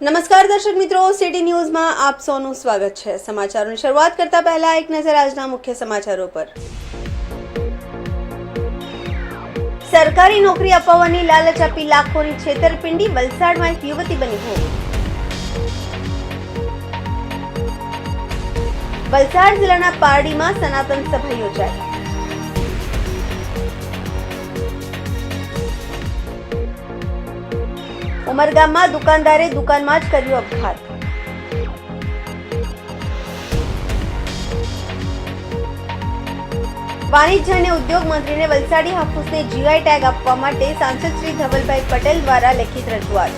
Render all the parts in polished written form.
નમસ્કાર દર્શક મિત્રો, સિટી ન્યૂઝમાં આપ સૌનું સ્વાગત છે। સમાચારોની શરૂઆત કરતા પહેલા એક નજર આજના મુખ્ય સમાચારો પર। સરકારી નોકરી અપાવવાની લાલચ આપી લાખોની છેતરપિંડી, વલસાડમાં એક યુવતી બની ભોગ। વલસાડ જિલ્લાના પારડીમાં સનાતન સભા યોજાઈ। ઉમરગામમાં દુકાનદારે દુકાનમાં જ કર્યો અપઘાત। વાણિજ્ય અને ઉદ્યોગ મંત્રીને વલસાડી હાફૂસને જીઆઈ ટેગ આપવા માટે સાંસદ શ્રી ધવલભાઈ પટેલ દ્વારા લેખિત રજૂઆત।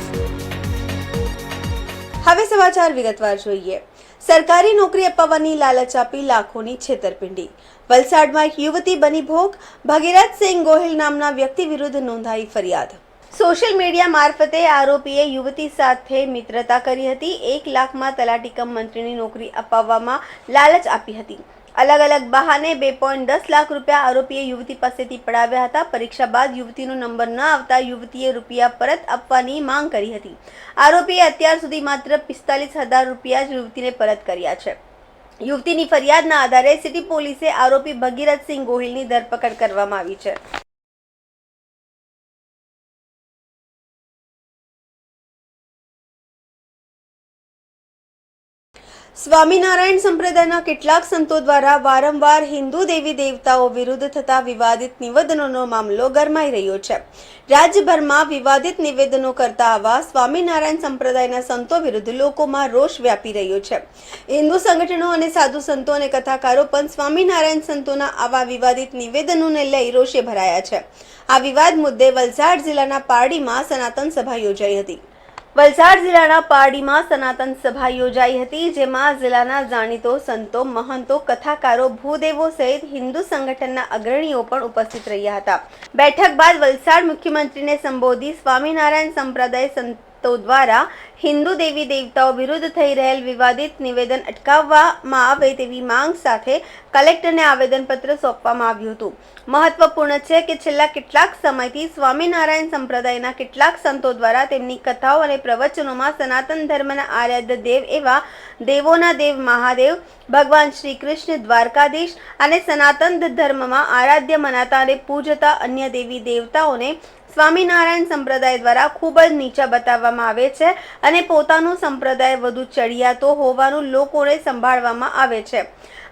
હવે સમાચાર વિગતવાર જોઈએ। સરકારી નોકરી અપાવવાની લાલચ આપી લાખોની છેતરપિંડી, વલસાડમાં એક યુવતી બની ભોગ। ભગીરથસિંહ ગોહિલ નામના વ્યક્તિ વિરુદ્ધ નોંધાઈ ફરિયાદ। સોશિયલ મીડિયા મારફતે આરોપીએ યુવતી સાથે મિત્રતા કરી હતી। 1 લાખમાં તલાટી કમ મંત્રીની નોકરી અપાવવામાં લાલચ આપી હતી। અલગ અલગ બહાને 2.10 લાખ રૂપિયા આરોપીએ યુવતી પાસેથી પડાવ્યા હતા। પરીક્ષા બાદ યુવતીનો નંબર ન આવતા યુવતીએ રૂપિયા પરત આપવાની માંગ કરી હતી। આરોપીએ અત્યાર સુધી માત્ર 45,000 રૂપિયા જ યુવતીને પરત કર્યા છે। યુવતીની ફરિયાદના આધારે સિટી પોલીસે આરોપી ભગીરથસિંહ ગોહિલની ધરપકડ કરવામાં આવી છે। સ્વામિનારાયણ સંપ્રદાયના કેટલાક સંતો દ્વારા વારંવાર હિન્દુ દેવી દેવતાઓ વિરુદ્ધ થતા વિવાદિત નિવેદનોનો મામલો ગરમાઈ રહ્યો છે। રાજ્યભરમાં વિવાદિત નિવેદનો કરતા આવા સ્વામિનારાયણ સંપ્રદાયના સંતો વિરુદ્ધ લોકોમાં રોષ વ્યાપી રહ્યો છે। હિન્દુ સંગઠનો અને સાધુ સંતો અને કથાકારો પણ સ્વામિનારાયણ સંતોના આવા વિવાદિત નિવેદનોને લઈ રોષે ભરાયા છે। આ વિવાદ મુદ્દે વલસાડ જિલ્લાના પારડીમાં સનાતન સભા યોજાઈ હતી। વલસાડ જિલ્લાના પારડીમાં સનાતન સભા યોજાઈ હતી, જેમાં જિલ્લાના જાણીતો સંતો, મહંતો, કથાકારો, ભૂદેવો સહિત હિન્દુ સંગઠનના અગ્રણીઓ પણ ઉપસ્થિત રહ્યા હતા। બેઠક બાદ વલસાડ મુખ્યમંત્રીને સંબોધી સ્વામિનારાયણ સંપ્રદાય સંતો દ્વારા હિન્દુ દેવી દેવતાઓ વિરુદ્ધ થઈ રહેલ વિવાદિત નિવેદન અટકાવવામાં આવે તેવી માંગ સાથે કલેક્ટરને આવેદનપત્ર સોંપવામાં આવ્યું હતું। મહત્વપૂર્ણ છે કે છેલ્લા કેટલાક સમયથી સ્વામિનારાયણ સંપ્રદાયના કેટલાક સંતો દ્વારા તેમની કથાઓ અને પ્રવચનોમાં સનાતન ધર્મના આરાધ્ય દેવ એવા દેવોના દેવ મહાદેવ, ભગવાન શ્રી કૃષ્ણ, દ્વારકાધીશ અને સનાતન ધર્મમાં આરાધ્ય મનાતા અને પૂજતા અન્ય દેવી દેવતાઓને સ્વામિનારાયણ સંપ્રદાય દ્વારા ખૂબ જ નીચા બતાવવામાં આવે છે અને પોતાનું સંપ્રદાય વધુ ચડિયાતો હોવાનું લોકોને સંભાળવામાં આવે છે।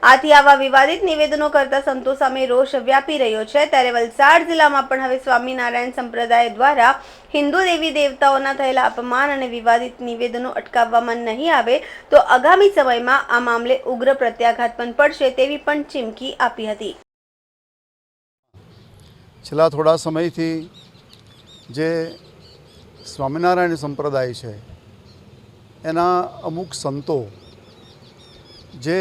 આથી આવા વિવાદિત નિવેદનો કરતા સંતો સામે રોષ વ્યાપી રહ્યો છે। ત્યારે વલસાડ જિલ્લામાં પણ હવે સ્વામિનારાયણ સંપ્રદાય દ્વારા હિન્દુ દેવી દેવતાઓના થયેલા અપમાન અને વિવાદિત નિવેદનો અટકાવવામાં નહીં આવે તો આગામી સમયમાં આ મામલે ઉગ્ર પ્રત્યાઘાત પણ પડશે તેવી પણ ચીમકી આપી હતી। છેલ્લા થોડા સમયથી જે સ્વામિનારાયણ સંપ્રદાય છે એના અમુક સંતો જે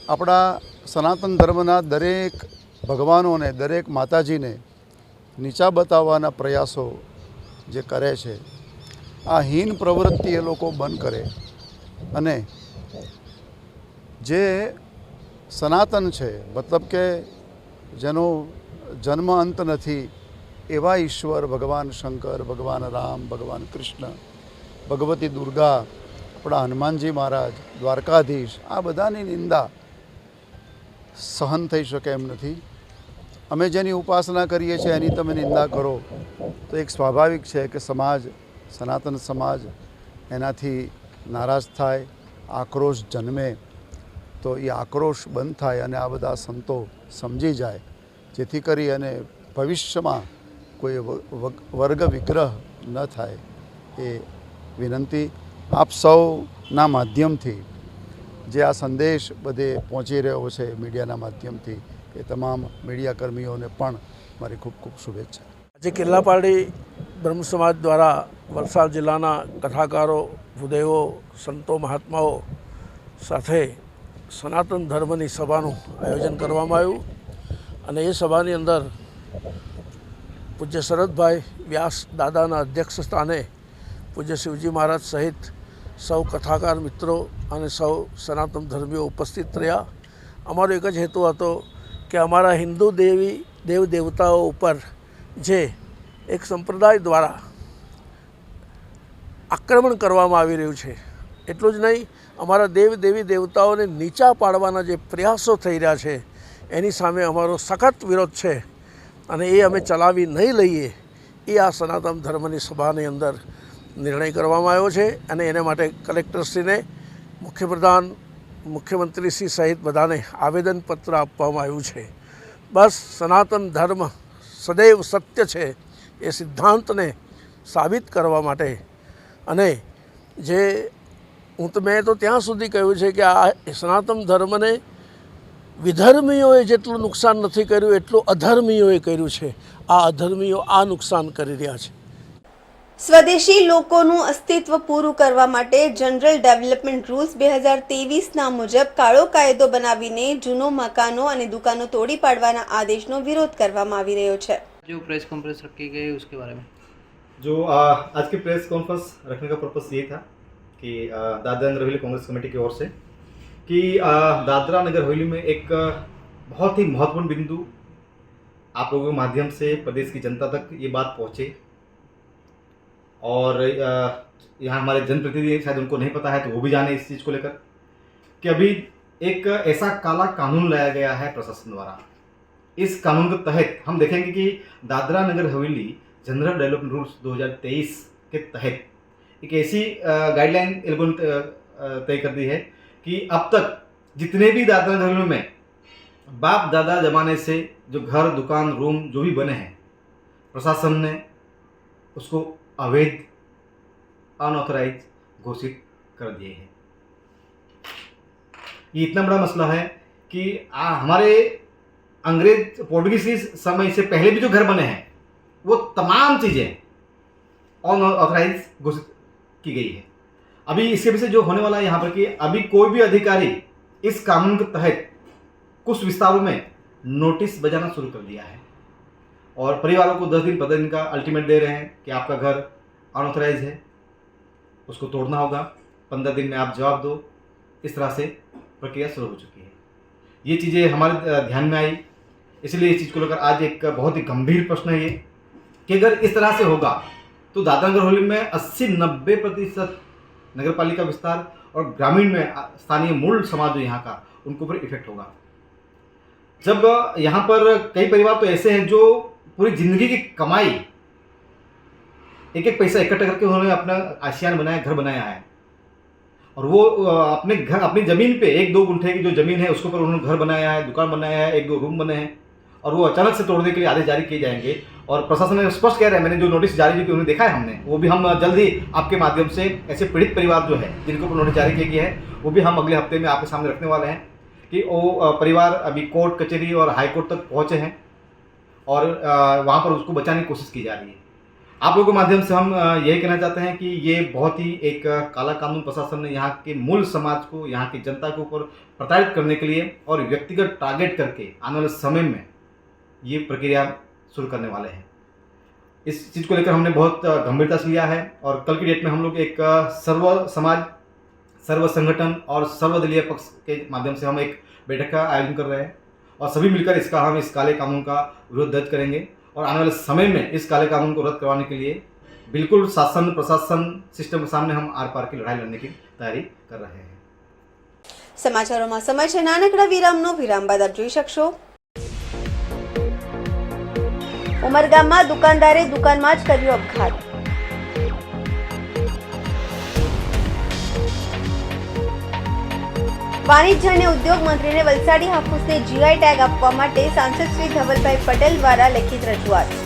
આપણા સનાતન ધર્મના દરેક ભગવાનોને, દરેક માતાજીને નીચા બતાવવાના પ્રયાસો જે કરે છે, આ હીન પ્રવૃત્તિ એ લોકો બંધ કરે અને જે સનાતન છે, મતલબ કે જેનો જન્મ અંત નથી એવા ઈશ્વર ભગવાન શંકર, ભગવાન રામ, ભગવાન કૃષ્ણ, ભગવતી દુર્ગા, આપણા હનુમાનજી મહારાજ, દ્વારકાધીશ, આ બધાની નિંદા સહન થઈ શકે એમ નથી। અમે જેની ઉપાસના કરીએ છીએ એની તમે નિંદા કરો તો એક સ્વાભાવિક છે કે સમાજ, સનાતન સમાજ એનાથી નારાજ થાય, આક્રોશ જન્મે। તો એ આક્રોશ બંધ થાય અને આ બધા સંતો સમજી જાય, જેથી કરી અને ભવિષ્યમાં કોઈ વર્ગ વિગ્રહ ન થાય એ વિનંતી આપ સૌના માધ્યમથી જે આ સંદેશ બધે પહોંચી રહ્યો છે મીડિયાના માધ્યમથી, એ તમામ મીડિયાકર્મીઓને પણ મારી ખૂબ ખૂબ શુભેચ્છા। આજે કિલ્લાપાડી બ્રહ્મ સમાજ દ્વારા વલસાડ જિલ્લાના કથાકારો, ભૂદેવો, સંતો, મહાત્માઓ સાથે સનાતન ધર્મની સભાનું આયોજન કરવામાં આવ્યું અને એ સભાની અંદર પૂજ્ય શરદભાઈ વ્યાસ દાદાના અધ્યક્ષ સ્થાને પૂજ્ય શિવજી મહારાજ સહિત સૌ કથાકાર મિત્રો અને સૌ સનાતન ધર્મીઓ ઉપસ્થિત રહ્યા। અમારો એક જ હેતુ હતો કે અમારા હિન્દુ દેવ દેવતાઓ ઉપર જે એક સંપ્રદાય દ્વારા આક્રમણ કરવામાં આવી રહ્યું છે. એટલું જ નહીં, અમારા દેવી દેવતાઓને નીચા પાડવાના જે પ્રયાસો થઈ રહ્યા છે એની સામે અમારો સખત વિરોધ છે અને એ અમે ચલાવી નહીં લઈએ એ આ સનાતન ધર્મની સભાની અંદર નિર્ણય કરવામાં આવ્યો છે અને એને માટે કલેક્ટરશ્રીને મુખ્યપ્રધાન મુખ્યમંત્રીશ્રી સહિત બધાને આવેદનપત્ર આપવામાં આવ્યું છે. બસ સનાતન ધર્મ સદૈવ સત્ય છે એ સિદ્ધાંતને સાબિત કરવા માટે અને જે મેં તો ત્યાં સુધી કહ્યું છે કે આ સનાતન ધર્મને વિધર્મીઓએ જેટલું નુકસાન નથી કર્યું એટલું અધર્મીઓએ કર્યું છે. આ અધર્મીઓ આ નુકસાન કરી રહ્યા છે. સ્વદેશી લોકોનું અસ્તિત્વ પૂરું કરવા માટે જનરલ ડેવલપમેન્ટ રૂલ્સ 2023ના મુજબ કાળો કાયદો બનાવીને જૂનો મકાનો અને દુકાનો તોડી પાડવાના આદેશનો વિરોધ કરવામાં આવી રહ્યો છે. जो प्रेस कॉन्फ्रेंस रखी गई उसके बारे में जो आज की प्रेस कॉन्फ्रेंस रखने का पर्पस ये था कि दादरा नगर हवेली कांग्रेस कमेटी की ओर से कि दादरा नगर हवेली में एक बहुत ही महत्वपूर्ण बिंदु आप लोगों के माध्यम से प्रदेश की जनता तक ये बात पहुँचे और यहाँ हमारे जनप्रतिनिधि शायद उनको नहीं पता है तो वो भी जाने इस चीज़ को लेकर कि अभी एक ऐसा काला कानून लाया गया है प्रशासन द्वारा. इस कानून के तहत हम देखेंगे कि Dadra Nagar Haveli general development rules 2023 के तहत एक ऐसी गाइडलाइन इन लोगों ने तय कर दी है कि अब तक जितने भी दादरा नगर हवेली में बाप दादा जमाने से जो घर दुकान रूम जो भी बने हैं प्रशासन ने उसको अवैध अनऑथराइज घोषित कर दिए हैं. ये इतना बड़ा मसला है कि हमारे अंग्रेज पोर्टुगीज समय से पहले भी जो घर बने हैं वो तमाम चीज़ें अनऑथराइज घोषित की गई है. अभी इसके पीछे जो होने वाला है यहाँ पर कि अभी कोई भी अधिकारी इस कानून के तहत कुछ विस्तारों में नोटिस बजाना शुरू कर दिया है और परिवारों को 10 दिन 15 दिन का अल्टीमेट दे रहे हैं कि आपका घर अनऑथराइज है, उसको तोड़ना होगा, 15 दिन में आप जवाब दो. इस तरह से प्रक्रिया शुरू हो चुकी है. ये चीज़ें हमारे ध्यान में आई, इसलिए इस चीज़ को लेकर आज एक बहुत ही गंभीर प्रश्न है ये कि अगर इस तरह से होगा तो दादरा नगर हवेली में 80-90% नगर पालिका विस्तार और ग्रामीण में स्थानीय मूल समाज जो यहाँ का उनके ऊपर इफेक्ट होगा. जब यहाँ पर कई परिवार तो ऐसे हैं जो पूरी जिंदगी की कमाई एक एक पैसा इकट्ठा करके उन्होंने अपना आशियान बनाया, घर बनाया है और वो अपने घर अपनी ज़मीन पे 1-2 गुंठे की जो ज़मीन है उसके ऊपर उन्होंने घर बनाया है, दुकान बनाया है, 1-2 रूम बने हैं और वो अचानक से तोड़ने के लिए आदेश जारी किए जाएंगे. और प्रशासन ने स्पष्ट कह रहा है, मैंने जो नोटिस जारी की उन्हें देखा है हमने, वो भी हम जल्द ही आपके माध्यम से ऐसे पीड़ित परिवार जो है जिनके ऊपर नोटिस जारी किया गया है वो भी हम अगले हफ्ते में आपके सामने रखने वाले हैं कि वो परिवार अभी कोर्ट कचहरी और हाई कोर्ट तक पहुँचे हैं और वहाँ पर उसको बचाने की कोशिश की जा रही है. आप लोगों के माध्यम से हम यही कहना चाहते हैं कि ये बहुत ही एक काला कानून प्रशासन ने यहाँ के मूल समाज को, यहाँ की जनता के ऊपर प्रताड़ित करने के लिए और व्यक्तिगत टारगेट करके आने वाले समय में ये प्रक्रिया शुरू करने वाले हैं. इस चीज़ को लेकर हमने बहुत गंभीरता से लिया है और कल की डेट में हम लोग एक सर्व समाज, सर्व संगठन और सर्वदलीय पक्ष के माध्यम से हम एक बैठक का आयोजन कर रहे हैं और सभी मिलकर हम इस काले कानून का विरोध दर्ज करेंगे और आने वाले समय में इस काले कानून को रद्द करवाने के लिए बिल्कुल शासन प्रशासन सिस्टम के सामने हम आर पार की लड़ाई लड़ने की तैयारी कर रहे हैं. સમાચારોમાં સમય છે નાનકડા વિરામનો. વિરામ બાદ આપ જોઈ શકશો ઉમરગામમાં દુકાનદારે દુકાનમાં જ કર્યો અપઘાત. વાણિજ્ય અને ઉદ્યોગ મંત્રીને વલસાડી હાફૂસને જીઆઈ ટેગ આપવા માટે સાંસદ શ્રી ધવલભાઈ પટેલ દ્વારા લેખિત રજૂઆત.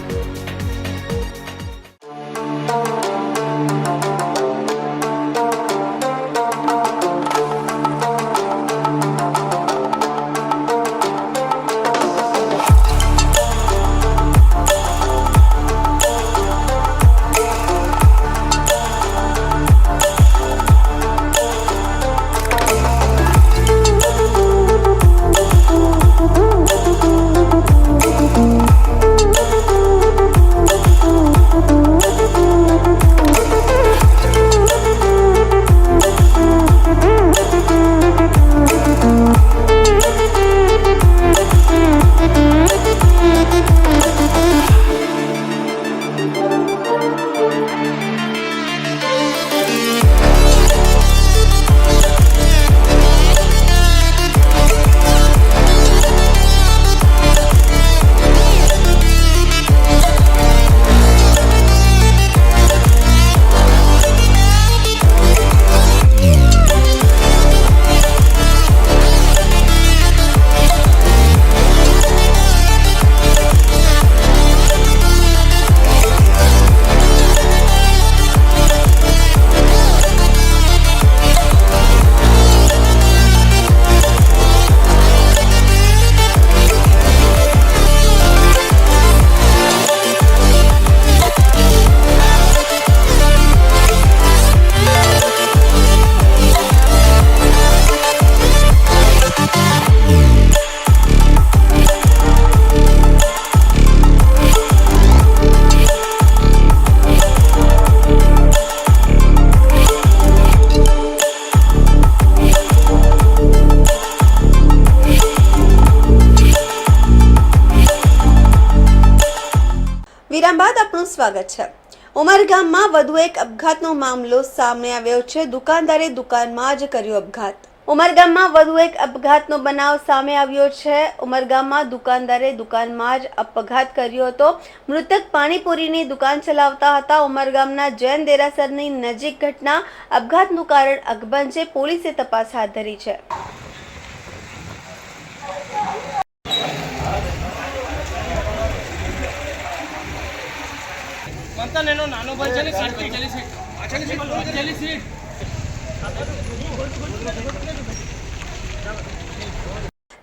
સ્વાગત છે। ઉમરગામમાં વધુ એક અપઘાતનો મામલો સામે આવ્યો છે। દુકાનદારે દુકાનમાં જ કર્યો અપઘાત। ઉમરગામમાં વધુ એક અપઘાતનો બનાવ સામે આવ્યો છે। ઉમરગામમાં દુકાનદારે દુકાનમાં જ અપઘાત કર્યો હતો। મૃતક પાણીપુરીની દુકાન ચલાવતા હતા। ઉમરગામના જૈન દેરાસરની નજીક ઘટના। અપઘાતનું કારણ અકબંધ છે। પોલીસે તપાસ હાથ ધરી છે। એનો નાનો ભાઈ છે ને સીટ પેલી સીટ પાછળની સીટ પેલી સીટ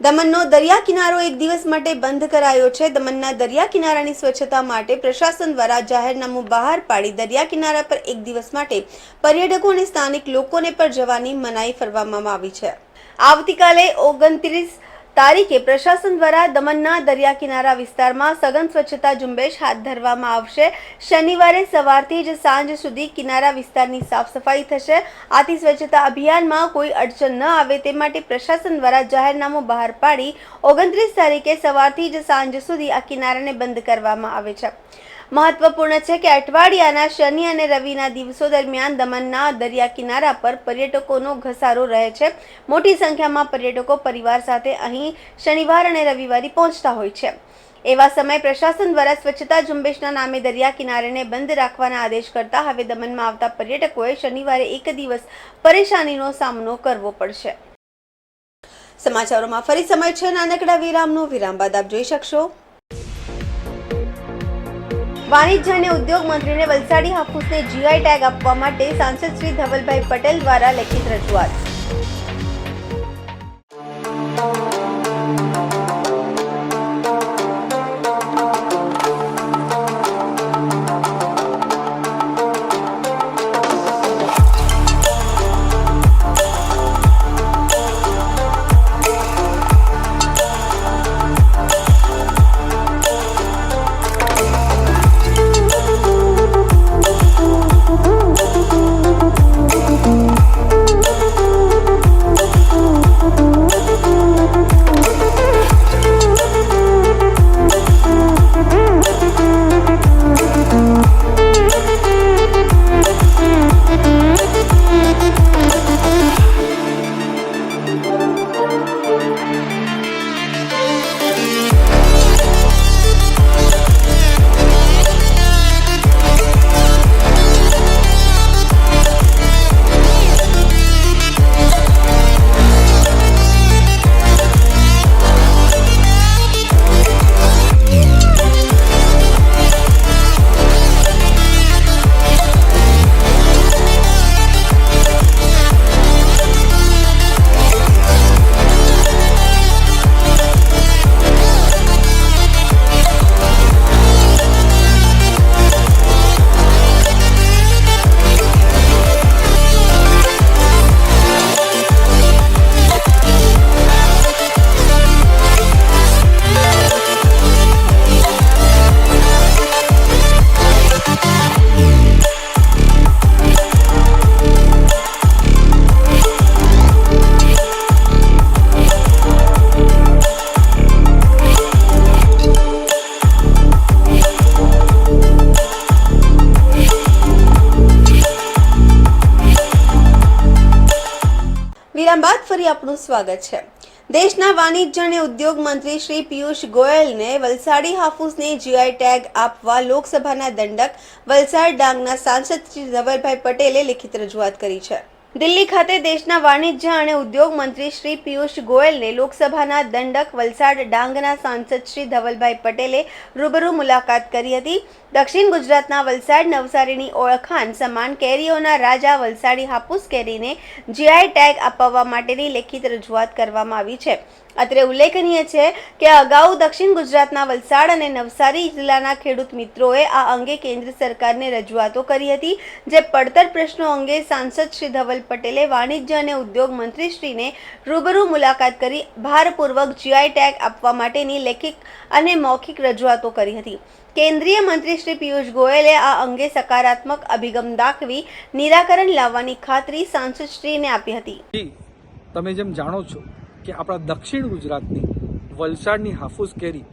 દમણનો દરિયા કિનારો એક દિવસ માટે બંધ કરાયો છે। દમણના દરિયા કિનારાની સ્વચ્છતા માટે પ્રશાસન દ્વારા જાહેરનામું બહાર પાડી દરિયા કિનારા પર એક દિવસ માટે પર્યટકો અને સ્થાનિક લોકોને પર જવાની મનાઈ ફરમાવવામાં આવી છે। આવતીકાલે 29 તારીખે પ્રશાસન દ્વારા દમણના દરિયા કિનારા વિસ્તારમાં સઘન સ્વચ્છતા ઝુંબેશ હાથ ધરવામાં આવશે। શનિવારે સવારથી જ સાંજ સુધી કિનારા વિસ્તારની સાફ સફાઈ થશે। આથી સ્વચ્છતા અભિયાનમાં કોઈ અડચણ ન આવે તે માટે પ્રશાસન દ્વારા જાહેરનામું બહાર પાડી 29 તારીખે સવારથી જ સાંજ સુધી આ કિનારાને બંધ કરવામાં આવે છે। મહત્વપૂર્ણ છે કે અઠવાડિયાના શનિ અને રવિના દિવસો દરમિયાન દમણના દરિયા કિનારા પર પર્યટકોનો ઘસારો રહે છે। મોટી સંખ્યામાં પર્યટકો પરિવાર સાથે અહીં શનિવાર અને રવિવારે પહોંચતા હોય છે। એવા સમયે પ્રશાસન દ્વારા સ્વચ્છતા ઝુંબેશના નામે દરિયા કિનારેને બંધ રાખવાના આદેશ કરતા હવે દમણમાં આવતા પર્યટકોએ શનિવારે એક દિવસ પરેશાનીનો સામનો કરવો પડશે। સમાચારોમાં ફરી સમય છે નાનકડા વિરામનો। વિરામ બાદ આપ જોઈ શકશો વાણિજ્ય અને ઉદ્યોગ મંત્રીને વલસાડી હાફૂસને જીઆઈ ટેગ આપવા માટે સાંસદ શ્રી ધવલભાઈ પટેલ દ્વારા લેખિત રજૂઆત। વિરામ બાદ ફરી આપનું સ્વાગત છે। દેશના વાણિજ્ય અને ઉદ્યોગ મંત્રી શ્રી પિયુષ ગોયલને વલસાડી હાફૂસને જીઆઈ ટેગ આપવા લોકસભાના દંડક વલસાડ ડાંગના સાંસદ શ્રી ધવલભાઈ પટેલે લેખિત રજૂઆત કરી છે। દિલ્હી ખાતે દેશના વાણિજ્ય અને ઉદ્યોગ મંત્રી શ્રી પિયુષ ગોયલને લોકસભાના દંડક વલસાડ ડાંગના સાંસદ શ્રી ધવલભાઈ પટેલે રૂબરૂ મુલાકાત કરી હતી। દક્ષિણ ગુજરાતના વલસાડ નવસારીની ઓળખાણ સમાન કેરીઓના રાજા વલસાડી હાફૂસ કેરીને જીઆઈ ટેગ અપાવવા માટેની લેખિત રજૂઆત કરવામાં આવી છે। અત્રે ઉલ્લેખનીય છે કે અગાઉ દક્ષિણ ગુજરાતના વલસાડ અને નવસારી જિલ્લાના ખેડૂત મિત્રોએ આ અંગે કેન્દ્ર સરકારને રજૂઆતો કરી હતી, જે પડતર પ્રશ્નો અંગે સાંસદ શ્રી ધવલ પટેલે વાણિજ્ય અને ઉદ્યોગ મંત્રીશ્રીને રૂબરૂ મુલાકાત કરી ભારપૂર્વક જીઆઈ ટેગ આપવા માટેની લેખિત અને મૌખિક રજૂઆતો કરી હતી। કેન્દ્રીય મંત્રી શ્રી પિયુષ ગોયલે આ અંગે સકારાત્મક અભિગમ દાખવી નિરાકરણ લાવવાની ખાતરી સાંસદશ્રીને આપી હતી। તમે જેમ જાણો છો કે આપણા દક્ષિણ ગુજરાતની વલસાડની હાફૂસ કેરી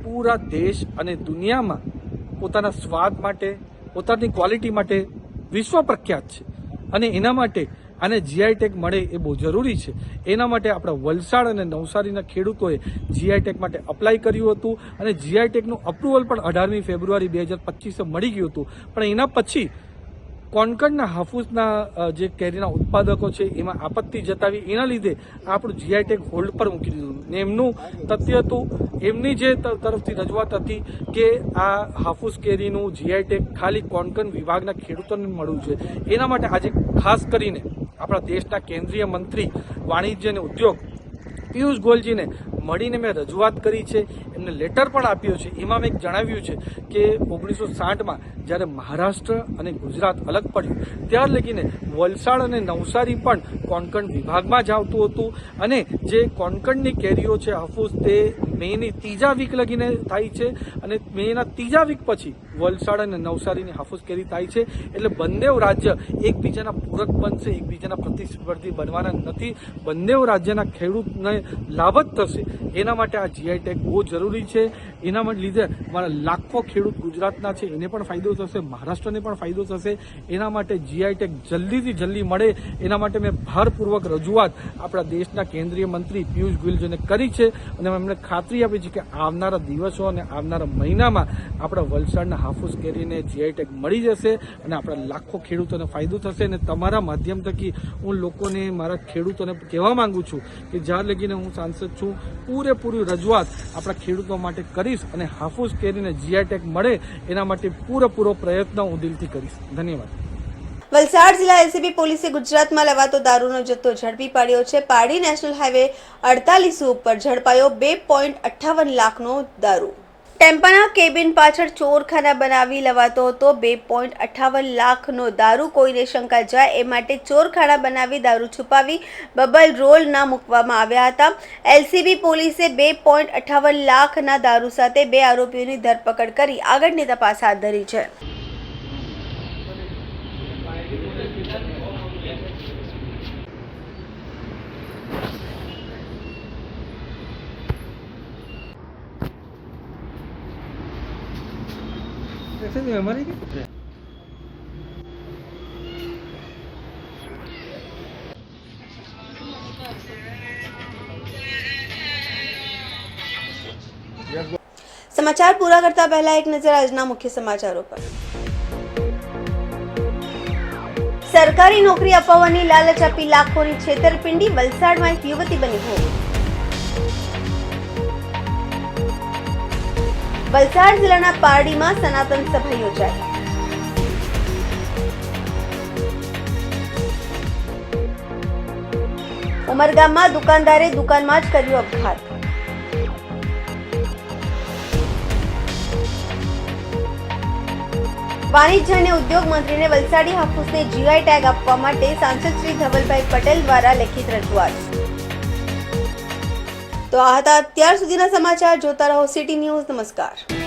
પૂરા દેશ અને દુનિયામાં પોતાના સ્વાદ માટે, પોતાની ક્વોલિટી માટે વિશ્વ પ્રખ્યાત છે અને એના માટે આને જીઆઈ ટેગ મળે એ બહુ જરૂરી છે. એના માટે આપણા વલસાડ અને નવસારીના ખેડૂતોએ જીઆઈ ટેગ માટે અપ્લાય કર્યું હતું અને જીઆઈ ટેગનું અપ્રુવલ પણ 18મી ફેબ્રુઆરી 2025 મળી ગયું હતું. પણ એના પછી કોણકણના હાફૂસના જે કેરીના ઉત્પાદકો છે એમાં આપત્તિ જતાવી એના લીધે આપણું જીઆઈ ટેગ હોલ્ડ પર મૂકી દીધું. ને એમનું તથ્ય હતું, એમની જે તરફથી રજૂઆત હતી કે આ હાફૂસ કેરીનું જીઆઈ ટેગ ખાલી કોણકણ વિભાગના ખેડૂતોને મળવું છે. એના માટે આજે ખાસ કરીને આપણા દેશના કેન્દ્રીય મંત્રી વાણિજ્ય અને ઉદ્યોગ પિયુષ ગોયલજીને મળીને મેં રજૂઆત કરી છે, એમને લેટર પણ આપ્યો છે. એમાં મેં જણાવ્યું છે કે 1960માં જ્યારે મહારાષ્ટ્ર અને ગુજરાત અલગ પડ્યું ત્યાર લગીને વલસાડ અને નવસારી પણ કોણકણ વિભાગમાં જ આવતું હતું અને જે કોણકણની કેરીઓ છે હાફૂસ તે મેની 3જા વીક લગીને થાય છે અને મેના 3જા વીક પછી વલસાડ અને નવસારીની હાફૂસ કેરી થાય છે. એટલે બંને રાજ્ય એકબીજાના પૂરક બનશે, એકબીજાના પ્રતિસ્પર્ધી બનવાના નથી. બંને રાજ્યના ખેડૂતને લાભ જ થશે. એના માટે આ જીઆઈ ટેગ બહુ જરૂરી છે. એના લીધે મારા લાખો ખેડૂત ગુજરાતના છે એને પણ ફાયદો થશે, મહારાષ્ટ્રને પણ ફાયદો થશે. એના માટે જીઆઈ ટેગ જલ્દીથી જલ્દી મળે એના માટે મેં ભારપૂર્વક રજૂઆત આપણા દેશના કેન્દ્રીય મંત્રી પિયુષ ગોયલજીને કરી છે અને એમને ખાતરી આપી છે કે આવનારા દિવસો અને આવનારા મહિનામાં આપણા વલસાડના હાફૂસ કેરીને જીઆઈ ટેગ મળી જશે અને આપણા લાખો ખેડૂતોને ફાયદો થશે. અને તમારા માધ્યમ થકી હું લોકોને, મારા ખેડૂતોને કહેવા માંગુ છું કે જ્યાં લગીને હું સાંસદ છું પૂરેપૂરી રજૂઆત આપણા ખેડૂતો માટે કરીશ અને હાફૂસ કેરીને જીઆઈ ટેગ મળે એના માટે પૂરેપૂરો પ્રયત્ન હું દિલથી કરીશ. ધન્યવાદ. વલસાડ જિલ્લા એલસીબી પોલીસે ગુજરાતમાં લેવાતો દારૂનો જથ્થો ઝડપી પાડ્યો છે. પારડી નેશનલ હાઈવે 48 ઉપર ઝડપાયો 2.58 લાખનો દારૂ. ટેમ્પાના કેબિન પાછળ ચોરખાના બનાવી લેવાતો હતો 2.58 લાખનો દારૂ. કોઈને શંકા જાય એ માટે ચોરખાના બનાવી દારૂ છુપાવી બબલ રોલના મૂકવામાં આવ્યા હતા. એલસીબી પોલીસે 2.58 લાખના દારૂ સાથે 2 આરોપીઓની ધરપકડ કરી આગળની તપાસ હાથ ધરી છે. સમાચાર પૂરા કરતા પહેલા એક નજર આજના મુખ્ય સમાચારો પર. સરકારી નોકરી અપાવવાની લાલચ આપી લાખોની છેતરપિંડી. વલસાડમાં એક યુવતી બની ભોગ. વલસાડ જિલ્લાના પારડીમાં સનાતન સભા યોજાઈ. ઉમરગામમાં દુકાનદારે દુકાનમાં જ કર્યો આપઘાત. વાણિજ્ય અને ઉદ્યોગ મંત્રીને વલસાડી હાફૂસને જીઆઈ ટેગ આપવા માટે સાંસદ શ્રી ધવલભાઈ પટેલ દ્વારા લેખિત રજૂઆત. તો આ હતા અત્યાર સુધીના સમાચાર. જોતા રહો સિટી ન્યૂઝ. નમસ્કાર.